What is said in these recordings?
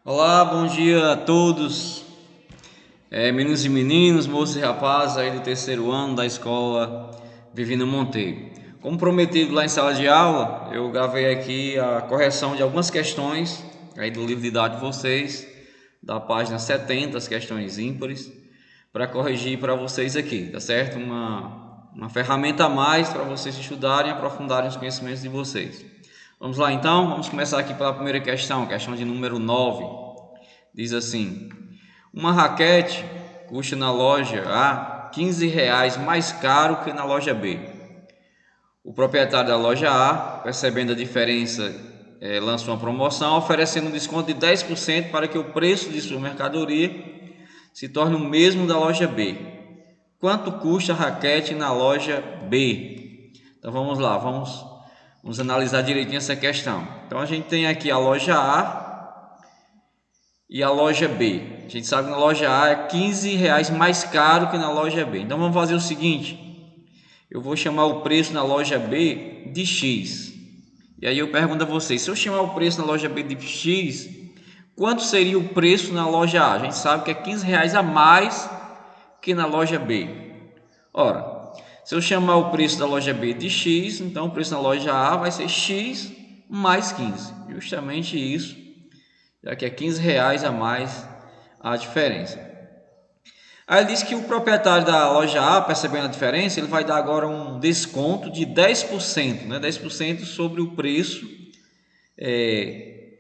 Olá, bom dia a todos, meninos e meninas, moços e rapazes aí do terceiro ano da escola Vivino Monteiro. Como prometido lá em sala de aula, eu gravei aqui a correção de algumas questões aí do livro didático de vocês, da página 70, as questões ímpares, para corrigir para vocês aqui, tá certo? Uma ferramenta a mais para vocês estudarem e aprofundarem os conhecimentos de vocês. Vamos lá então, vamos começar aqui pela primeira questão de número 9. Diz assim: uma raquete custa na loja A R$ 15 mais caro que na loja B. O proprietário da loja A, percebendo a diferença, lança uma promoção oferecendo um desconto de 10% para que o preço de sua mercadoria se torne o mesmo da loja B. Quanto custa a raquete na loja B? Então vamos lá, vamos analisar direitinho essa questão. Então a gente tem aqui a loja A e a loja B. A gente sabe que na loja A é R$ 15 mais caro que na loja B. Então vamos fazer o seguinte: eu vou chamar o preço na loja B de X. E aí eu pergunto a vocês: se eu chamar o preço na loja B de X, quanto seria o preço na loja A? A gente sabe que é R$ 15 a mais que na loja B. Ora, se eu chamar o preço da loja B de X, então o preço na loja A vai ser X mais 15. Justamente isso, já que é R$ 15 a mais a diferença. Aí ele diz que o proprietário da loja A, percebendo a diferença, ele vai dar agora um desconto de 10%, né? 10% sobre o preço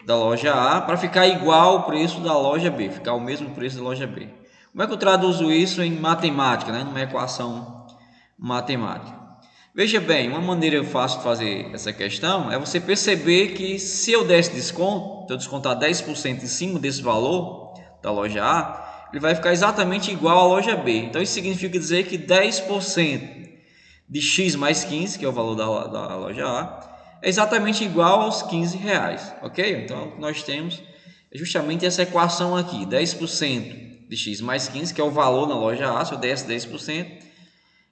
da loja A, para ficar igual ao preço da loja B, ficar o mesmo preço da loja B. Como é que eu traduzo isso em matemática, né? Numa equação matemática? Veja bem, uma maneira fácil de fazer essa questão é você perceber que se eu desse desconto, se eu descontar 10% em cima desse valor da loja A, ele vai ficar exatamente igual à loja B. Então isso significa dizer que 10% de X mais 15, que é o valor da loja A, é exatamente igual aos R$ 15, ok? Então o que nós temos é justamente essa equação aqui, 10% de X mais 15, que é o valor na loja A, se eu desse 10%,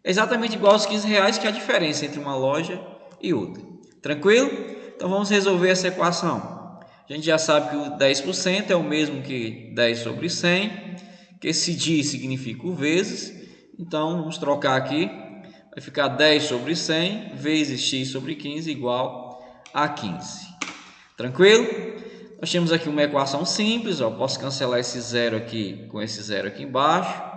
é exatamente igual aos R$ 15, que é a diferença entre uma loja e outra. Tranquilo? Então vamos resolver essa equação. A gente já sabe que o 10% é o mesmo que 10 sobre 100, que esse dia significa o vezes. Então vamos trocar aqui. Vai ficar 10 sobre 100 vezes x sobre 15 igual a 15. Tranquilo? Nós temos aqui uma equação simples. Posso cancelar esse zero aqui com esse zero aqui embaixo.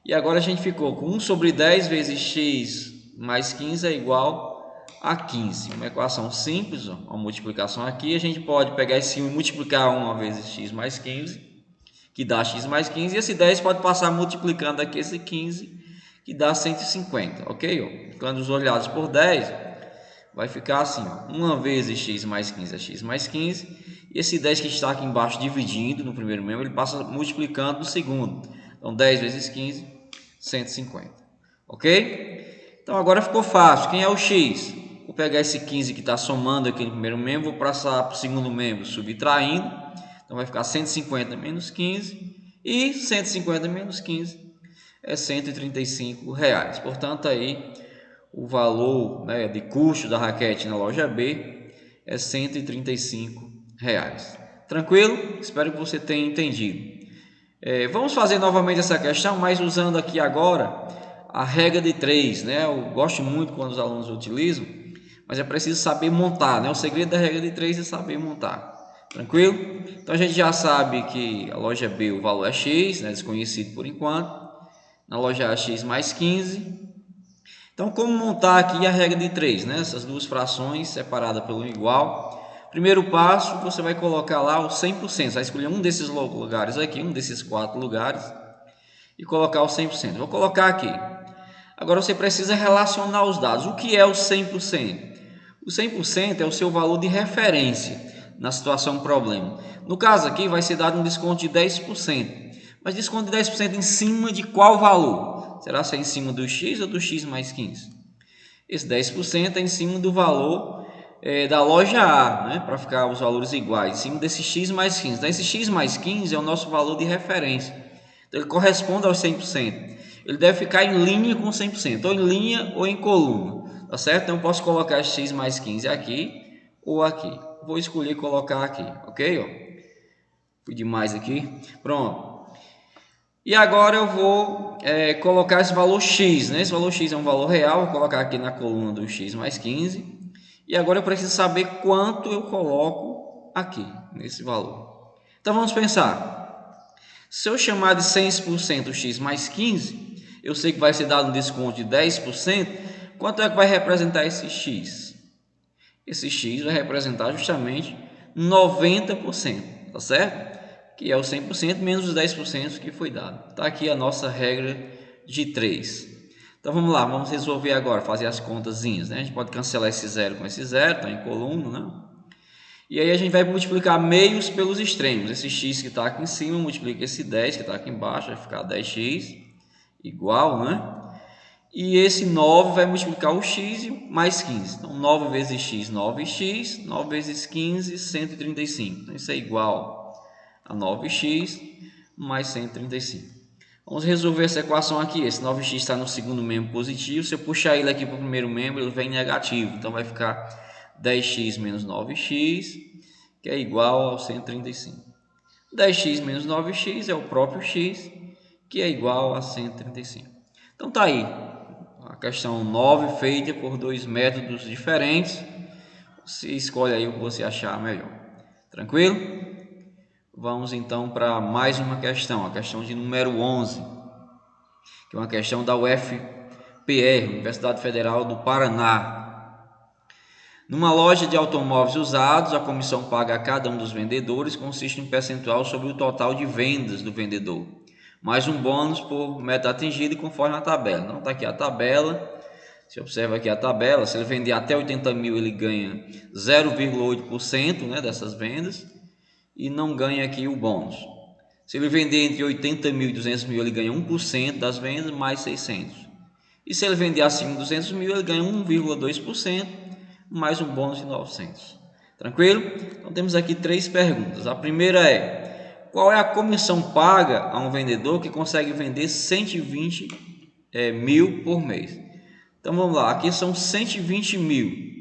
E agora a gente ficou com 1 sobre 10 vezes x mais 15 é igual a 15. Uma equação simples, uma multiplicação aqui. A gente pode pegar esse 1 e multiplicar 1 vezes x mais 15, que dá x mais 15. E esse 10 pode passar multiplicando aqui esse 15, que dá 150, ok? Multiplicando os dois lados por 10, vai ficar assim, 1 vezes x mais 15 é x mais 15. E esse 10 que está aqui embaixo dividindo no primeiro membro, ele passa multiplicando no segundo. Então 10 vezes 15... 150, ok? Então agora ficou fácil. Quem é o x? Vou pegar esse 15 que está somando aqui no primeiro membro, vou passar para o segundo membro subtraindo. Então vai ficar 150 menos 15. E 150 menos 15 é R$ 135. Portanto, aí o valor, né, de custo da raquete na loja B é R$ 135. Tranquilo? Espero que você tenha entendido. Vamos fazer novamente essa questão, mas usando aqui agora a regra de 3, né? Eu gosto muito quando os alunos utilizam, mas é preciso saber montar, né? O segredo da regra de 3 é saber montar. Tranquilo? Então a gente já sabe que a loja B o valor é X, né? Desconhecido por enquanto. Na loja A, X mais 15. Então como montar aqui a regra de 3, né? Essas duas frações separadas pelo igual. Primeiro passo, você vai colocar lá o 100%. Você vai escolher um desses lugares aqui, um desses 4 lugares, e colocar o 100%. Vou colocar aqui. Agora você precisa relacionar os dados. O que é o 100%? O 100% é o seu valor de referência na situação problema. No caso aqui vai ser dado um desconto de 10%. Mas desconto de 10% em cima de qual valor? Será se é em cima do X ou do X mais 15? Esse 10% é em cima do valor da loja A, né? Para ficar os valores iguais, em cima desse X mais 15. Então esse X mais 15 é o nosso valor de referência. Então ele corresponde aos 100%. Ele deve ficar em linha com 100%, ou em linha ou em coluna, tá certo? Então eu posso colocar X mais 15 aqui ou aqui. Vou escolher colocar aqui, ok? Fui demais aqui. Pronto. E agora eu vou colocar esse valor x, né? Esse valor x é um valor real, vou colocar aqui na coluna do x mais 15. E agora eu preciso saber quanto eu coloco aqui, nesse valor. Então vamos pensar. Se eu chamar de 100% x mais 15, eu sei que vai ser dado um desconto de 10%. Quanto é que vai representar esse x? Esse x vai representar justamente 90%, tá certo? Que é o 100% menos os 10% que foi dado. Está aqui a nossa regra de 3. Então vamos lá, vamos resolver agora, fazer as contazinhas, né? A gente pode cancelar esse zero com esse zero, está em coluna, né? E aí a gente vai multiplicar meios pelos extremos. Esse x que está aqui em cima multiplica esse 10 que está aqui embaixo, vai ficar 10x igual, né? E esse 9 vai multiplicar o x mais 15. Então 9 vezes x, 9x, 9 vezes 15, 135. Então isso é igual a 9x mais 135. Vamos resolver essa equação aqui. Esse 9x está no segundo membro positivo. Se eu puxar ele aqui para o primeiro membro, ele vem negativo. Então vai ficar 10x menos 9x, que é igual ao 135. 10x menos 9x é o próprio x, que é igual a 135. Então tá aí. A questão 9 feita por dois métodos diferentes. Você escolhe aí o que você achar melhor. Tranquilo? Vamos então para mais uma questão, a questão de número 11, que é uma questão da UFPR, Universidade Federal do Paraná. Numa loja de automóveis usados, a comissão paga a cada um dos vendedores consiste em um percentual sobre o total de vendas do vendedor, mais um bônus por meta atingida conforme a tabela. Então está aqui a tabela. Você observa aqui a tabela, se ele vender até 80 mil, ele ganha 0,8%, né, dessas vendas, e não ganha aqui o bônus. Se ele vender entre 80 mil e 200 mil, ele ganha 1% das vendas, mais 600. E se ele vender acima de 200 mil, ele ganha 1,2%, mais um bônus de 900. Tranquilo? Então temos aqui 3 perguntas. A primeira é: qual é a comissão paga a um vendedor que consegue vender 120 mil por mês? Então vamos lá, aqui são 120 mil.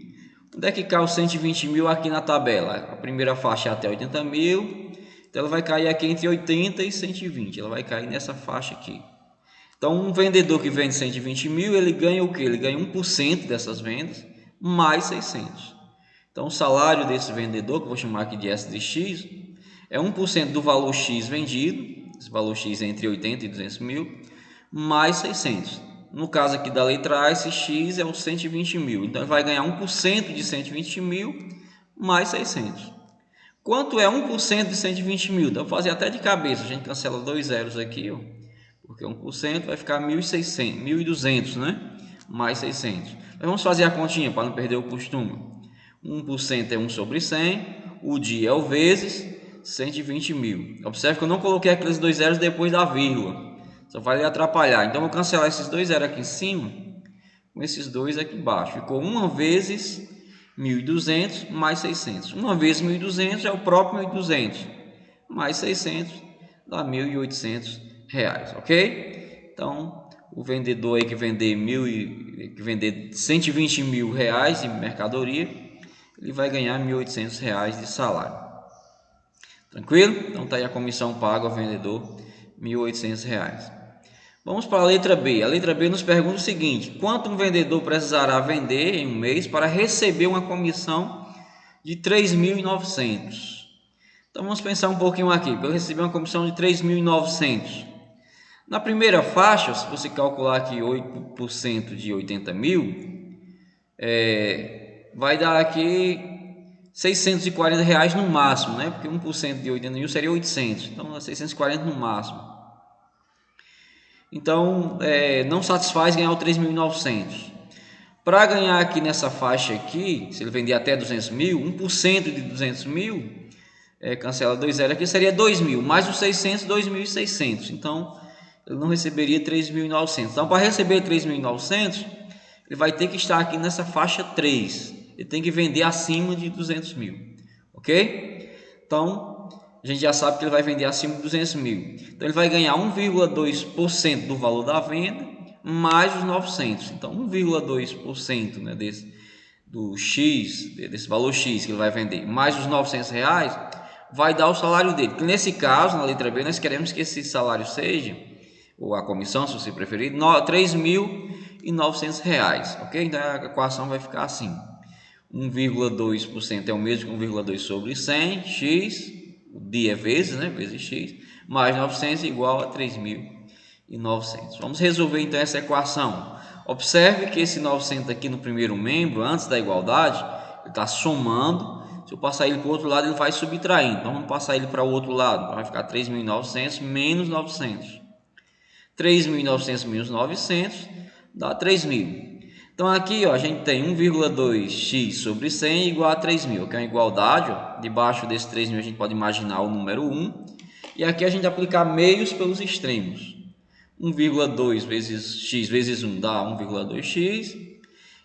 Onde é que cai os 120 mil aqui na tabela? A primeira faixa é até 80 mil, então ela vai cair aqui entre 80 e 120, ela vai cair nessa faixa aqui. Então um vendedor que vende 120 mil, ele ganha o que? Ele ganha 1% dessas vendas, mais 600. Então o salário desse vendedor, que eu vou chamar aqui de S de X, é 1% do valor X vendido, esse valor X é entre 80 e 200 mil, mais 600. No caso aqui da letra A, esse X é o 120 mil. Então, ele vai ganhar 1% de 120 mil mais 600. Quanto é 1% de 120 mil? Então, eu vou fazer até de cabeça. A gente cancela 2 zeros aqui, ó, porque 1% vai ficar 1.600, 1.200, né? Mais 600. Mas vamos fazer a continha para não perder o costume. 1% é 1 sobre 100. O dia é o vezes 120 mil. Observe que eu não coloquei aqueles 2 zeros depois da vírgula. Só vai lhe atrapalhar. Então, vou cancelar esses 2 zeros aqui em cima com esses 2 aqui embaixo. Ficou 1 vezes 1.200 mais 600. 1 vezes 1.200 é o próprio 1.200. Mais 600 dá R$ 1.800, ok? Então, o vendedor aí que vender 120 mil reais de mercadoria, ele vai ganhar R$ 1.800 de salário. Tranquilo? Então, tá aí a comissão paga ao vendedor, R$ 1.800. Vamos para a letra B. A letra B nos pergunta o seguinte: quanto um vendedor precisará vender em um mês para receber uma comissão de 3.900? Então vamos pensar um pouquinho aqui. Para receber uma comissão de 3.900, na primeira faixa, se você calcular aqui 8% de 80 mil, vai dar aqui R$ 640 no máximo, né? Porque 1% de 80 mil seria 800, então é 640 no máximo. Então, não satisfaz ganhar o 3.900. Para ganhar aqui nessa faixa aqui, se ele vender até 200 mil, 1% de 200 mil, cancela 2 zeros aqui, seria 2.000, mais os 600, 2.600. Então, ele não receberia 3.900. Então, para receber 3.900, ele vai ter que estar aqui nessa faixa 3. Ele tem que vender acima de 200 mil, ok? Então, a gente já sabe que ele vai vender acima de 200 mil. Então, ele vai ganhar 1,2% do valor da venda, mais os 900. Então, 1,2%, né, do X, desse valor X que ele vai vender, mais os R$ 900, vai dar o salário dele. Que nesse caso, na letra B, nós queremos que esse salário seja, ou a comissão, se você preferir, R$ 3.900, ok? Então a equação vai ficar assim: 1,2% é o mesmo que 1,2 sobre 100, x, o dia é vezes, né? Vezes x, mais 900 igual a 3.900. Vamos resolver então essa equação. Observe que esse 900 aqui no primeiro membro, antes da igualdade, ele está somando. Se eu passar ele para o outro lado, ele vai subtraindo. Então vamos passar ele para o outro lado. Então vai ficar 3.900 menos 900. 3.900 menos 900 dá 3.000. Então aqui, ó, a gente tem 1,2x sobre 100 igual a 3.000, que é uma igualdade. Ó. Debaixo desse 3.000 a gente pode imaginar o número 1. E aqui a gente aplicar meios pelos extremos. 1,2 vezes x vezes 1 dá 1,2x.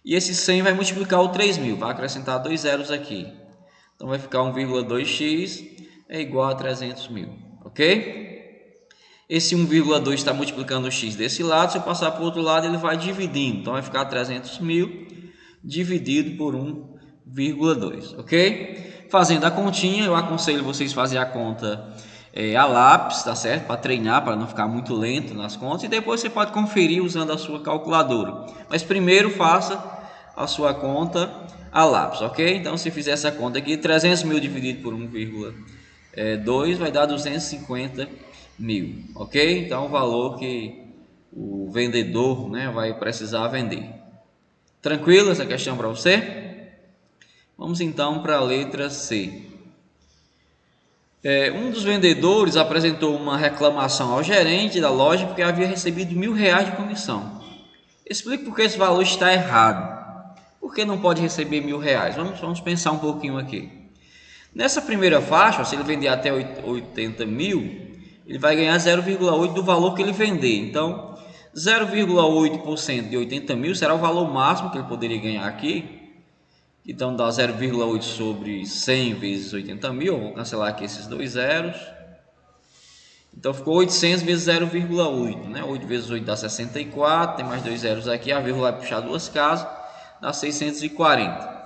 E esse 100 vai multiplicar o 3.000, vai acrescentar 2 zeros aqui. Então vai ficar 1,2x é igual a 300.000, ok? Esse 1,2 está multiplicando o x desse lado, se eu passar para o outro lado ele vai dividindo. Então vai ficar 300.000 dividido por 1,2, ok? Fazendo a continha, eu aconselho vocês fazer a conta a lápis, tá certo? Para treinar, para não ficar muito lento nas contas. E depois você pode conferir usando a sua calculadora. Mas primeiro faça a sua conta a lápis, ok? Então se fizer essa conta aqui, 300.000 dividido por 1,2 vai dar 250.000, ok? Então o valor que o vendedor, né, vai precisar vender. Tranquilo essa questão para você? Vamos então para a letra C. Um dos vendedores apresentou uma reclamação ao gerente da loja porque havia recebido R$ 1.000 de comissão. Explique por que esse valor está errado. Por que não pode receber R$ 1.000? Vamos pensar um pouquinho aqui. Nessa primeira faixa, se ele vender até 80.000, ele vai ganhar 0,8 do valor que ele vender. Então, 0,8% de 80.000 será o valor máximo que ele poderia ganhar aqui. Então dá 0,8 sobre 100 vezes 80.000. Eu vou cancelar aqui esses dois zeros. Então ficou 800 vezes 0,8, né? 8 vezes 8 dá 64. Tem mais dois zeros aqui. A vírgula vai puxar duas casas, dá 640.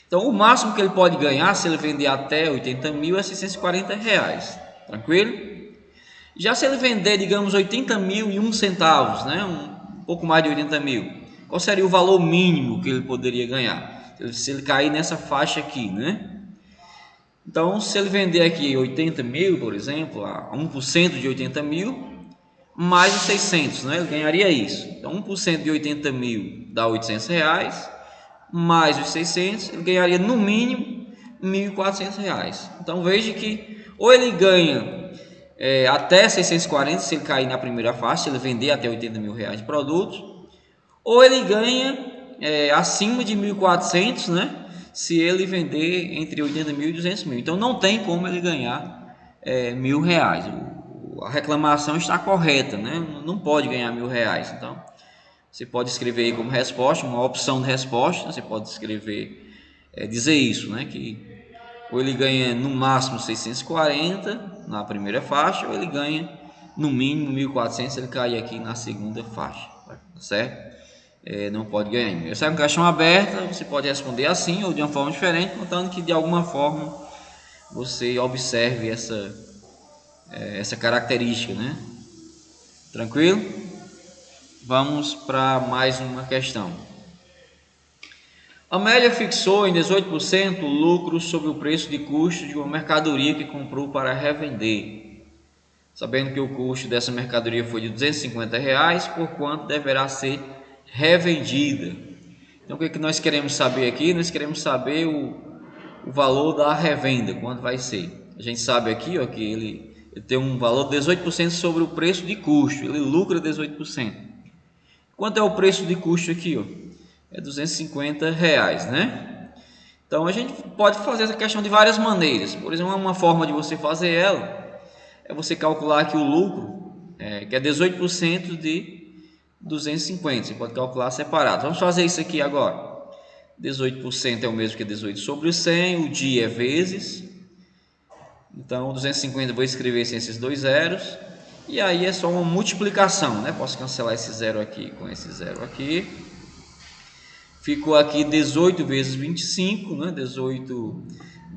Então o máximo que ele pode ganhar se ele vender até 80.000 é R$ 640. Tranquilo? Já se ele vender, digamos, 80.001 centavos, né? Um pouco mais de 80.000, qual seria o valor mínimo que ele poderia ganhar? Se ele cair nessa faixa aqui, né? Então, se ele vender aqui 80.000, por exemplo, a 1% de 80.000, mais os 600, né? Ele ganharia isso. Então, 1% de 80.000 dá R$ 800, mais os 600, ele ganharia no mínimo R$ 1.400. Então, veja que ou ele ganha até 640, se ele cair na primeira faixa, se ele vender até R$ 80.000 de produtos, ou ele ganha acima de 1.400, né? Se ele vender entre 80.000 e 200.000. Então não tem como ele ganhar R$ 1.000. A reclamação está correta, né? Não pode ganhar R$ 1.000. Então você pode escrever aí como resposta, uma opção de resposta. Você pode escrever, dizer isso, né? Que ou ele ganha no máximo 640 na primeira faixa, ou ele ganha no mínimo 1.400 se ele cair aqui na segunda faixa, tá certo? Não pode ganhar. Essa é uma questão aberta, você pode responder assim ou de uma forma diferente, contando que de alguma forma você observe essa característica, né? Tranquilo? Vamos para mais uma questão. Amélia fixou em 18% o lucro sobre o preço de custo de uma mercadoria que comprou para revender, sabendo que o custo dessa mercadoria foi de R$ 250, por quanto deverá ser revendida. Então o que nós queremos saber aqui? Nós queremos saber o valor da revenda, quanto vai ser. A gente sabe aqui, ó, que ele tem um valor de 18% sobre o preço de custo, ele lucra 18%. Quanto é o preço de custo aqui, ó? É R$ 250, né? Então a gente pode fazer essa questão de várias maneiras. Por exemplo, uma forma de você fazer ela é você calcular aqui o lucro, que é 18% de 250. Você pode calcular separado. Vamos fazer isso aqui agora. 18% é o mesmo que 18 sobre 100. O dia é vezes. Então 250 eu vou escrever sem esses dois zeros. E aí é só uma multiplicação, né? Posso cancelar esse zero aqui com esse zero aqui. Ficou aqui 18 vezes 25, né? 18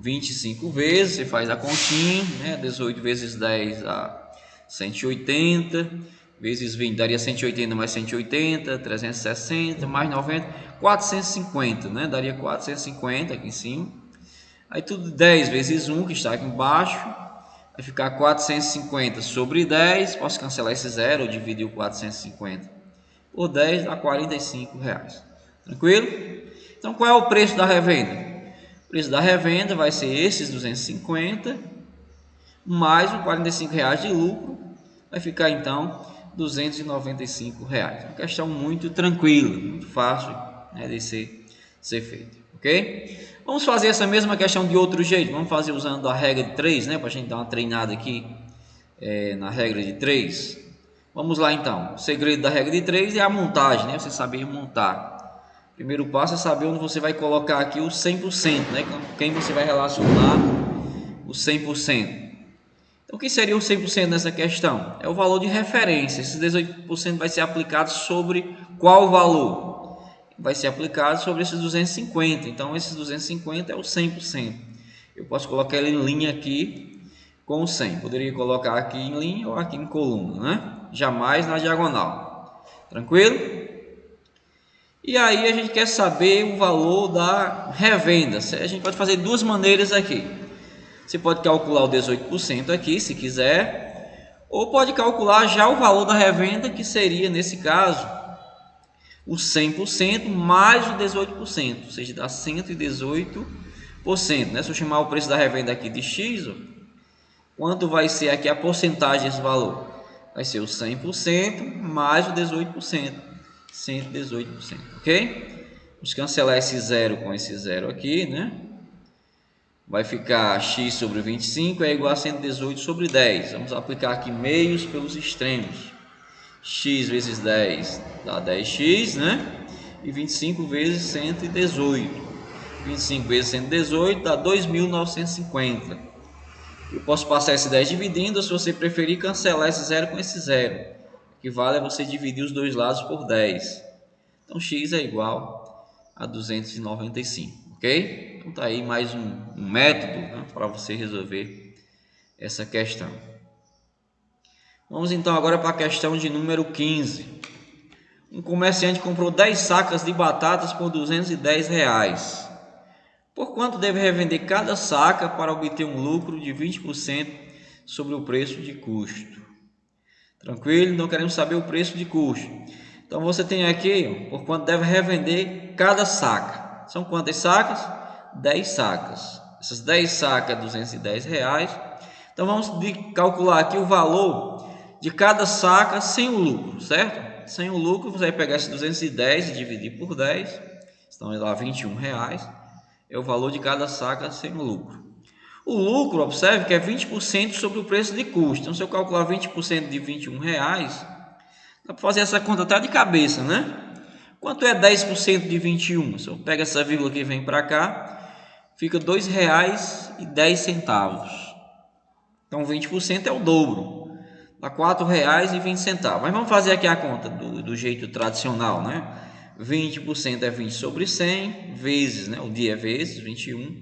25 vezes, você faz a continha, né? 18 vezes 10 dá 180, vezes 20 daria 180 mais 180, 360, mais 90, 450, né? Daria 450 aqui em cima. Aí tudo 10 vezes 1, que está aqui embaixo, vai ficar 450 sobre 10, posso cancelar esse zero, ou dividir o 450 por 10, dá R$45. Tranquilo? Então qual é o preço da revenda? O preço da revenda vai ser esses 250 mais os R$45 de lucro, vai ficar então R$295. Uma questão muito tranquila, muito fácil, né, de ser feita, ok? Vamos fazer essa mesma questão de outro jeito, vamos fazer usando a regra de 3, né, para a gente dar uma treinada aqui na regra de 3. Vamos lá então, o segredo da regra de 3 é a montagem, né, você saber montar. O primeiro passo é saber onde você vai colocar aqui o 100%, né, com quem você vai relacionar o 100%. Então, o que seria o 100% nessa questão? É o valor de referência. Esse 18% vai ser aplicado sobre qual valor? Vai ser aplicado sobre esses 250. Então, esses 250 é o 100%. Eu posso colocar ele em linha aqui com o 100. Poderia colocar aqui em linha ou aqui em coluna, né? Jamais na diagonal. Tranquilo? E aí a gente quer saber o valor da revenda. A gente pode fazer de duas maneiras aqui. Você pode calcular o 18% aqui, se quiser, ou pode calcular já o valor da revenda, que seria, nesse caso, o 100% mais o 18%, ou seja, dá 118%. Né? Se eu chamar o preço da revenda aqui de X, quanto vai ser aqui a porcentagem desse valor? Vai ser o 100% mais o 18%, 118%, ok? Vamos cancelar esse zero com esse zero aqui, né? Vai ficar x sobre 25 é igual a 118 sobre 10. Vamos aplicar aqui meios pelos extremos. X vezes 10 dá 10x, né? E 25 vezes 118. 25 vezes 118 dá 2.950. Eu posso passar esse 10 dividindo, ou se você preferir, cancelar esse zero com esse zero. O que vale é você dividir os dois lados por 10. Então x é igual a 295. Ok? Então tá aí mais um método, né, para você resolver essa questão. Vamos então agora para a questão de número 15. Um comerciante comprou 10 sacas de batatas por R$210. Por quanto deve revender cada saca para obter um lucro de 20% sobre o preço de custo? Tranquilo? Então queremos saber o preço de custo. Então você tem aqui por quanto deve revender cada saca. São quantas sacas? 10 sacas. Essas 10 sacas, R$210. Então vamos calcular aqui o valor de cada saca sem o lucro, certo? Sem o lucro, você vai pegar esse 210 e dividir por 10. Então é lá R$21. É o valor de cada saca sem o lucro. O lucro, observe que é 20% sobre o preço de custo. Então se eu calcular 20% de R$21, dá para fazer essa conta até de cabeça, né? Quanto é 10% de 21? Se eu pego essa vírgula que vem para cá, fica R$2,10. Então 20% é o dobro, dá R$4,20. Mas vamos fazer aqui a conta do jeito tradicional, né? 20% é 20 sobre 100 vezes, né? O dia é vezes 21,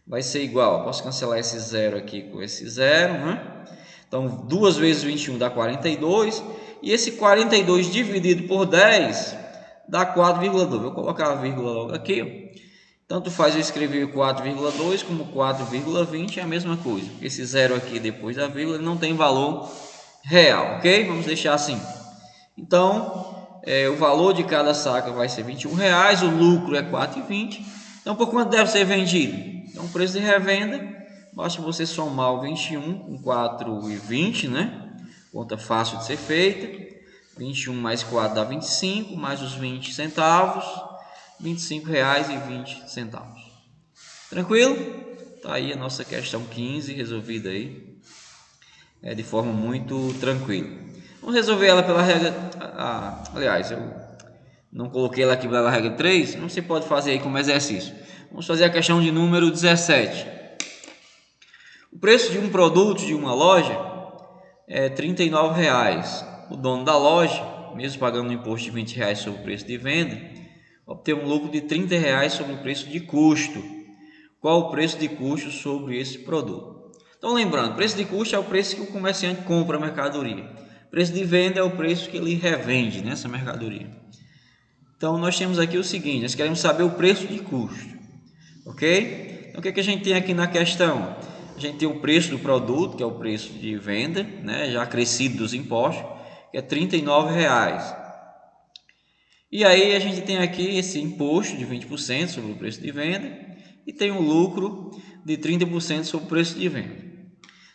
vai ser igual. Posso cancelar esse zero aqui com esse zero, né? Então 2 vezes 21 dá 42, e esse 42 dividido por 10 dá 4,2. Vou colocar a vírgula logo aqui, ó. Tanto faz eu escrever 4,2 como 4,20, é a mesma coisa. Esse zero aqui depois da vírgula não tem valor real, ok? Vamos deixar assim. Então, o valor de cada saca vai ser R$21, o lucro é R$4,20. Então, por quanto deve ser vendido? Então, o preço de revenda, basta você somar o 21 com 4,20, né? Conta fácil de ser feita. 21 mais 4 dá 25, mais os 20 centavos, R$25,20. Tranquilo? Tá aí a nossa questão 15 resolvida aí, de forma muito tranquila. Vamos resolver ela pela regra, aliás, eu não coloquei ela aqui pela regra 3, não se pode fazer aí como exercício. Vamos fazer a questão de número 17. O preço de um produto de uma loja é R$39. O dono da loja, mesmo pagando um imposto de R$20 sobre o preço de venda, obteve um lucro de R$30 sobre o preço de custo. qual o preço de custo sobre esse produto. Então, lembrando, preço de custo é o preço que o comerciante compra a mercadoria. Preço de venda é o preço que ele revende nessa mercadoria. Então, nós temos aqui o seguinte, nós queremos saber o preço de custo, ok? Então, o que a gente tem aqui na questão? A gente tem o preço do produto, que é o preço de venda, né, já acrescido dos impostos, que é R$ 39,00. E aí a gente tem aqui esse imposto de 20% sobre o preço de venda e tem um lucro de 30% sobre o preço de venda.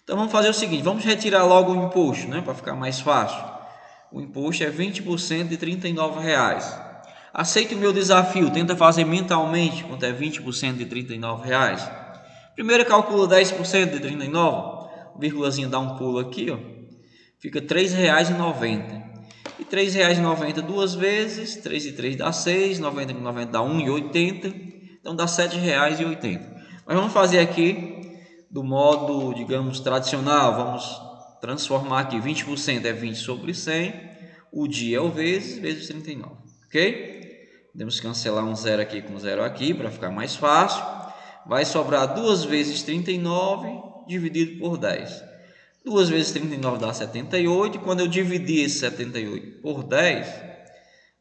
Então vamos fazer o seguinte, vamos retirar logo o imposto, né, para ficar mais fácil. O imposto é 20% de R$ 39,00. Aceite o meu desafio, tenta fazer mentalmente quanto é 20% de R$ 39,00. Primeiro calcula 10% de 39, vírgulazinha dá um pulo aqui, ó. Fica R$ 3,90. E R$ 3,90 duas vezes, 3 e 3 dá 6, 90 com 90 dá 1,80, então dá R$ 7,80. Mas vamos fazer aqui do modo, digamos, tradicional, vamos transformar aqui, 20% é 20 sobre 100, o dia é o vezes 39, ok? Podemos cancelar um zero aqui com zero aqui, para ficar mais fácil. Vai sobrar 2 vezes 39 dividido por 10. 2 vezes 39 dá 78. Quando eu dividir esse 78 por 10,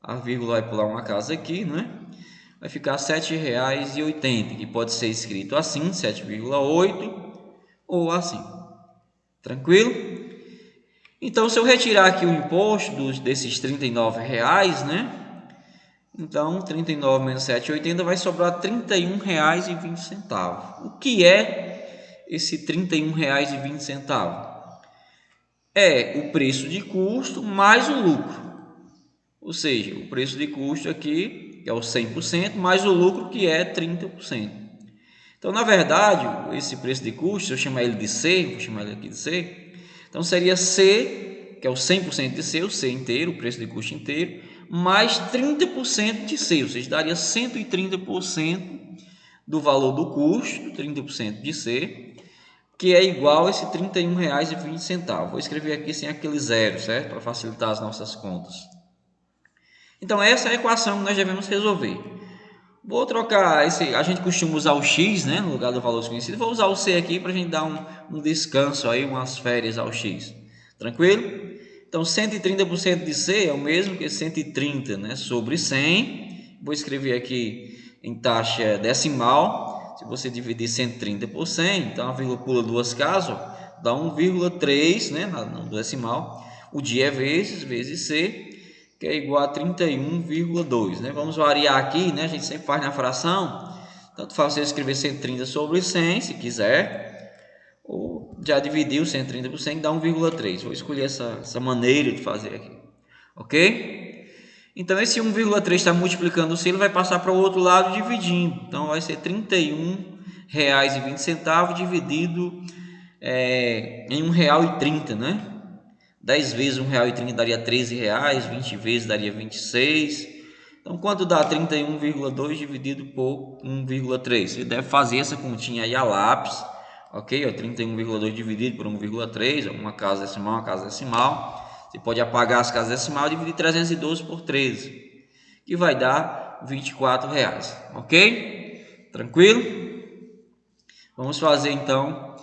a vírgula vai pular uma casa aqui, né? Vai ficar R$ 7,80, que pode ser escrito assim, 7,8, ou assim. Tranquilo? Então, se eu retirar aqui o imposto desses R$ 39,00, né? Então, 39 menos 7,80 vai sobrar R$ 31,20. O que é esse R$ 31,20? É o preço de custo mais o lucro. Ou seja, o preço de custo aqui, que é o 100%, mais o lucro, que é 30%. Então, na verdade, esse preço de custo, se eu chamar ele de C, vou chamar ele aqui de C, então seria C, que é o 100% de C, o C inteiro, o preço de custo inteiro, mais 30% de C, ou seja, daria 130% do valor do custo, 30% de C, que é igual a esse R$ 31,20. Vou escrever aqui sem aquele zero, certo? Para facilitar as nossas contas. Então, essa é a equação que nós devemos resolver. Vou trocar a gente costuma usar o X, né, no lugar do valor desconhecido. Vou usar o C aqui para a gente dar um descanso aí, umas férias ao X. Tranquilo? Então, 130% de C é o mesmo que 130, né, sobre 100. Vou escrever aqui em taxa decimal. Se você dividir 130 por 100, então a vírgula pula duas casas, dá 1,3, né, no decimal. O dia é vezes C, que é igual a 31,2, né? Vamos variar aqui, né? A gente sempre faz na fração. Tanto faz você escrever 130 sobre 100, se quiser, ou já dividir o 130 por 100, dá 1,3. Vou escolher essa maneira de fazer aqui, ok? Então, esse 1,3 está multiplicando o C, ele vai passar para o outro lado dividindo. Então, vai ser R$ 31,20 dividido em R$ 1,30, né? 10 vezes R$ 1,30 daria R$ 13,00, 20 vezes daria 26. Então, quanto dá 31,2 dividido por 1,3? Você deve fazer essa continha aí a lápis, ok? 31,2 dividido por 1,3, uma casa decimal, Você pode apagar as casas decimal e dividir 312 por 13, que vai dar R$ 24,00, ok? Tranquilo? Vamos fazer então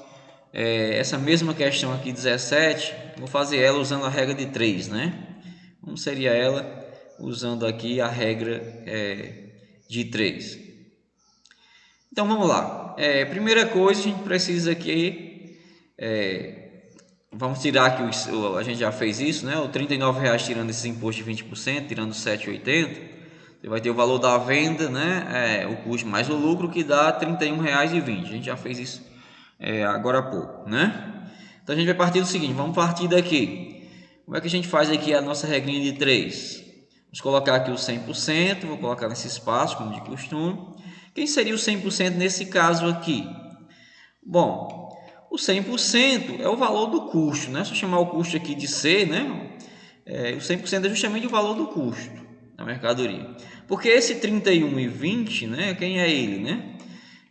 essa mesma questão aqui, 17, vou fazer ela usando a regra de 3, né? Como seria ela usando aqui a regra de 3? Então, vamos lá. Primeira coisa, a gente precisa aqui, vamos tirar aqui, a gente já fez isso, né? O R$ 39,00 tirando esse imposto de 20%, tirando 7,80, você vai ter o valor da venda, né? O custo mais o lucro, que dá R$ 31,20. A gente já fez isso agora há pouco, né? Então a gente vai partir do seguinte, vamos partir daqui. Como é que a gente faz aqui a nossa regrinha de 3? Vamos colocar aqui o 100%, vou colocar nesse espaço, como de costume. Quem seria o 100% nesse caso aqui? Bom, o 100% é o valor do custo, né? Se eu chamar o custo aqui de C, né? O 100% é justamente o valor do custo da mercadoria. Porque esse 31,20, né? Quem é ele, né?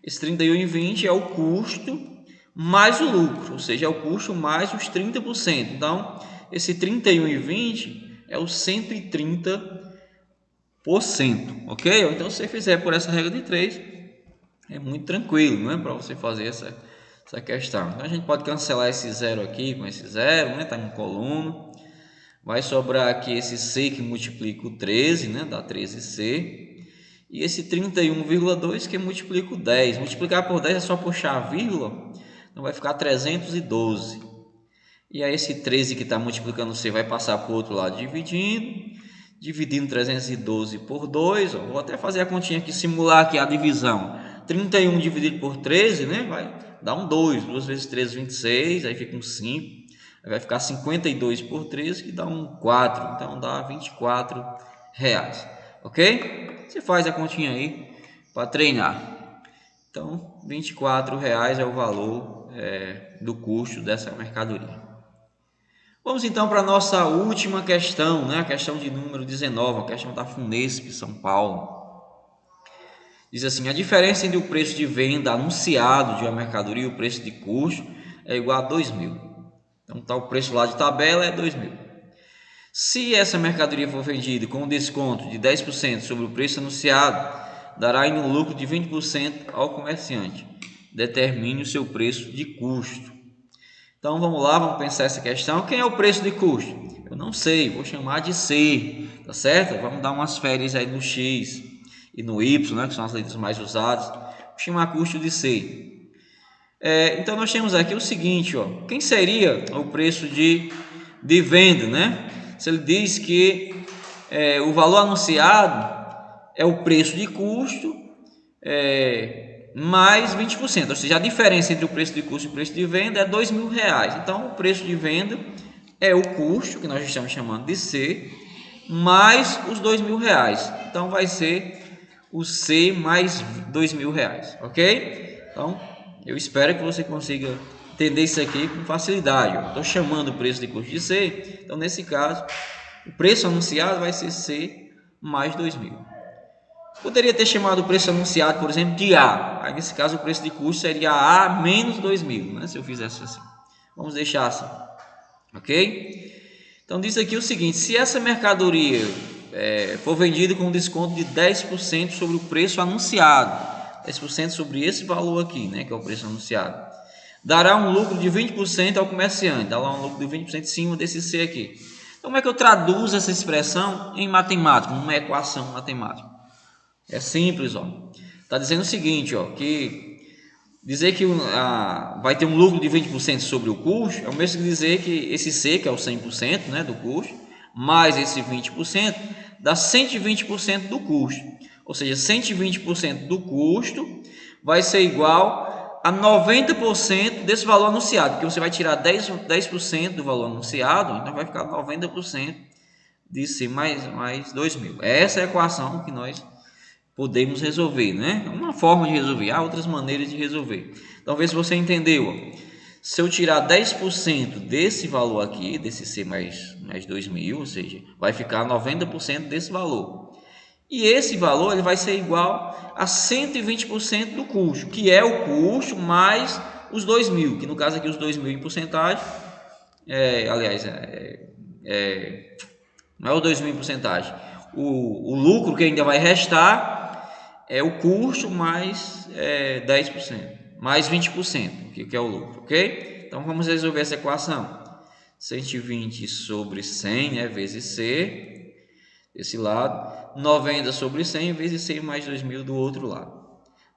Esse 31,20 é o custo mais o lucro, ou seja, é o custo mais os 30%. Então, esse 31,20 é o 130%, ok? Então, se você fizer por essa regra de 3, É muito tranquilo, né, para você fazer essa questão. Então a gente pode cancelar esse zero aqui com esse zero, né, tá em coluno. Vai sobrar aqui esse C que multiplica o 13, né, dá 13C. E esse 31,2 que multiplica o 10. Multiplicar por 10 é só puxar a vírgula, então vai ficar 312. E aí esse 13 que está multiplicando C vai passar para o outro lado dividindo 312 por 2. Ó, vou até fazer a continha aqui, simular aqui a divisão. 31 dividido por 13, né, vai dar um 2. 2 vezes 13, 26, aí fica um 5. Aí vai ficar 52 por 13, que dá um 4. Então dá R$24. Ok? Você faz a continha aí para treinar. Então, R$24 é o valor do custo dessa mercadoria. Vamos então para a nossa última questão, né? A questão de número 19, a questão da Funesp, São Paulo. Diz assim: a diferença entre o preço de venda anunciado de uma mercadoria e o preço de custo é igual a 2.000. Então, tá, o preço lá de tabela é 2.000. Se essa mercadoria for vendida com um desconto de 10% sobre o preço anunciado, dará ainda um lucro de 20% ao comerciante. Determine o seu preço de custo. Então vamos lá, vamos pensar essa questão. Quem é o preço de custo? Eu não sei, vou chamar de C, tá certo? Vamos dar umas férias aí no X e no Y, né, que são as letras mais usadas. Vou chamar custo de C. Então nós temos aqui o seguinte, ó, quem seria o preço de venda, né? Se ele diz que o valor anunciado é o preço de custo mais 20%, ou seja, a diferença entre o preço de custo e o preço de venda é R$2.000. Então, o preço de venda é o custo, que nós estamos chamando de C, mais os R$2.000. Então, vai ser o C mais R$2.000, ok? Então, eu espero que você consiga entender isso aqui com facilidade. Estou chamando o preço de custo de C, então, nesse caso, o preço anunciado vai ser C mais 2.000. Poderia ter chamado o preço anunciado, por exemplo, de A. Aí, nesse caso, o preço de custo seria A menos 2.000, né? Se eu fizesse assim. Vamos deixar assim. Ok? Então, diz aqui o seguinte: se essa mercadoria for vendida com desconto de 10% sobre o preço anunciado, 10% sobre esse valor aqui, né? Que é o preço anunciado, dará um lucro de 20% ao comerciante. Dará um lucro de 20% em cima desse C aqui. Então, como é que eu traduzo essa expressão em matemática, numa equação matemática? É simples, ó. Tá dizendo o seguinte, ó, que dizer que vai ter um lucro de 20% sobre o custo é o mesmo que dizer que esse C, que é o 100%, né, do custo, mais esse 20%, dá 120% do custo. Ou seja, 120% do custo vai ser igual a 90% desse valor anunciado, porque você vai tirar 10% do valor anunciado, então vai ficar 90% de C mais 2.000. Essa é a equação que nós podemos resolver, né? É uma forma de resolver, há outras maneiras de resolver. Então, vê se você entendeu. Se eu tirar 10% desse valor aqui, desse C mais 2.000, ou seja, vai ficar 90% desse valor. E esse valor ele vai ser igual a 120% do custo, que é o custo mais os 2.000, que no caso aqui os 2.000 em porcentagem, não é o 2.000 em porcentagem, o lucro que ainda vai restar é o custo mais 10%, mais 20%, que é o lucro, ok? Então vamos resolver essa equação. 120 sobre 100, né, vezes C, desse lado, 90 sobre 100 vezes C mais 2.000 do outro lado.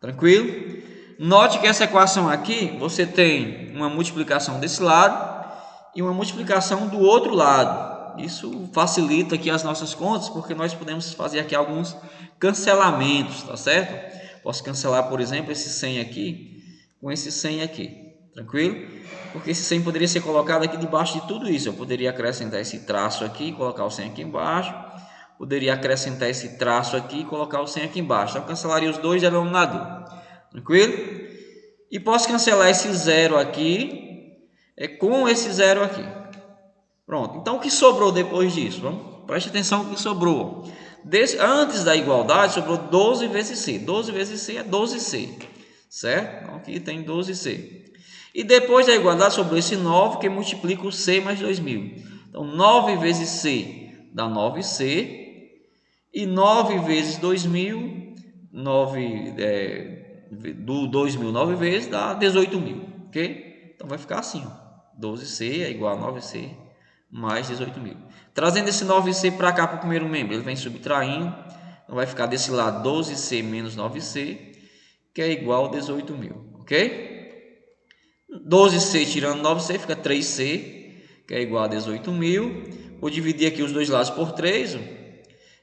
Tranquilo? Note que essa equação aqui, você tem uma multiplicação desse lado e uma multiplicação do outro lado. Isso facilita aqui as nossas contas, porque nós podemos fazer aqui alguns cancelamentos, tá certo? Posso cancelar, por exemplo, esse 100 aqui com esse 100 aqui, tranquilo? Porque esse 100 poderia ser colocado aqui debaixo de tudo isso. Eu poderia acrescentar esse traço aqui e colocar o 100 aqui embaixo. Poderia acrescentar esse traço aqui e colocar o 100 aqui embaixo. Então, eu cancelaria os dois denominadores, tranquilo? E posso cancelar esse zero aqui com esse zero aqui. Pronto, então o que sobrou depois disso? Preste atenção no que sobrou. Antes da igualdade, sobrou 12 vezes C. 12 vezes C é 12C, certo? Então aqui tem 12C. E depois da igualdade, sobrou esse 9, que multiplica o C mais 2.000. Então 9 vezes C dá 9C. E 9 vezes 2.000, do 2.000 9 vezes dá 18.000, ok? Então vai ficar assim, ó, 12C é igual a 9C mais 18.000. Trazendo esse 9C para cá para o primeiro membro, ele vem subtraindo, então vai ficar desse lado 12C menos 9C, que é igual a 18.000, ok? 12C tirando 9C fica 3C, que é igual a 18.000. Vou dividir aqui os dois lados por 3,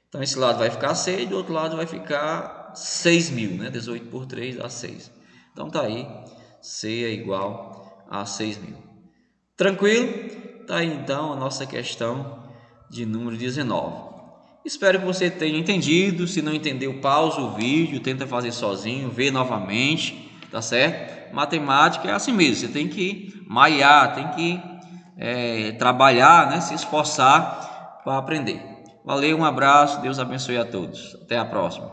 então esse lado vai ficar 6 e do outro lado vai ficar 6.000, né? 18 por 3 dá 6. Então tá aí, C é igual a 6.000. Tranquilo? Tá aí então a nossa questão de número 19. Espero que você tenha entendido. Se não entendeu, pausa o vídeo, tenta fazer sozinho, vê novamente, tá certo? Matemática é assim mesmo, você tem que malhar, tem que trabalhar, né? Se esforçar para aprender. Valeu, um abraço, Deus abençoe a todos. Até a próxima.